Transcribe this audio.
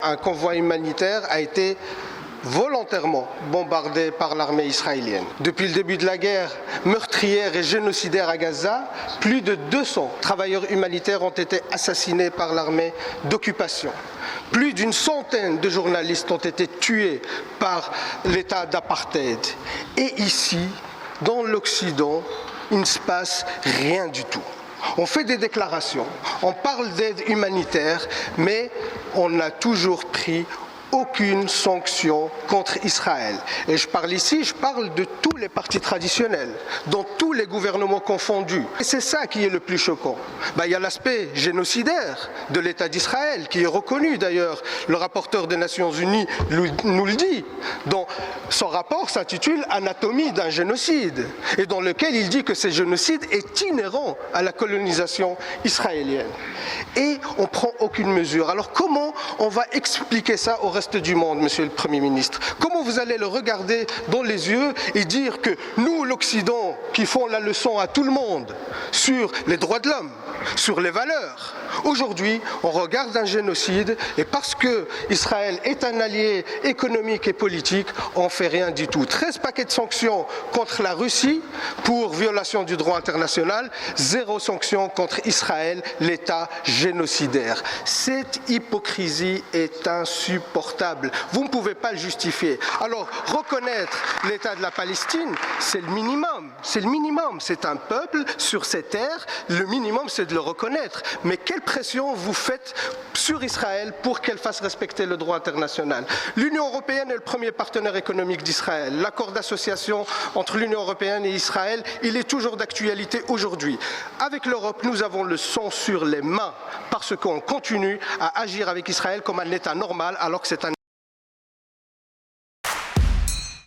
Un convoi humanitaire a été volontairement bombardé par l'armée israélienne. Depuis le début de la guerre meurtrière et génocidaire à Gaza, plus de 200 travailleurs humanitaires ont été assassinés par l'armée d'occupation. Plus d'une centaine de journalistes ont été tués par l'état d'apartheid. Et ici, dans l'Occident, il ne se passe rien du tout. On fait des déclarations, on parle d'aide humanitaire, mais on n'a toujours pris aucune sanction contre Israël. Et je parle de tous les partis traditionnels, dans tous les gouvernements confondus. Et c'est ça qui est le plus choquant. Il y a l'aspect génocidaire de l'État d'Israël, qui est reconnu d'ailleurs. Le rapporteur des Nations Unies nous le dit. Dans son rapport s'intitule « Anatomie d'un génocide » et dans lequel il dit que ce génocide est inhérent à la colonisation israélienne. Et on ne prend aucune mesure. Alors comment on va expliquer ça au reste du monde, Monsieur le Premier ministre? Comment vous allez le regarder dans les yeux et dire que nous, l'Occident, qui font la leçon à tout le monde sur les droits de l'homme, sur les valeurs, aujourd'hui, on regarde un génocide et parce que Israël est un allié économique et politique, on ne fait rien du tout. 13 paquets de sanctions contre la Russie pour violation du droit international, 0 sanction contre Israël, l'État génocidaire. Cette hypocrisie est insupportable. Vous ne pouvez pas le justifier. Alors, reconnaître l'État de la Palestine, c'est le minimum. C'est le minimum. C'est un peuple sur ces terres. Le minimum, c'est de le reconnaître. Mais quelle pression vous faites sur Israël pour qu'elle fasse respecter le droit international? L'Union européenne est le premier partenaire économique d'Israël. L'accord d'association entre l'Union européenne et Israël, il est toujours d'actualité aujourd'hui. Avec l'Europe, nous avons le sang sur les mains parce qu'on continue à agir avec Israël comme un État normal alors que c'est un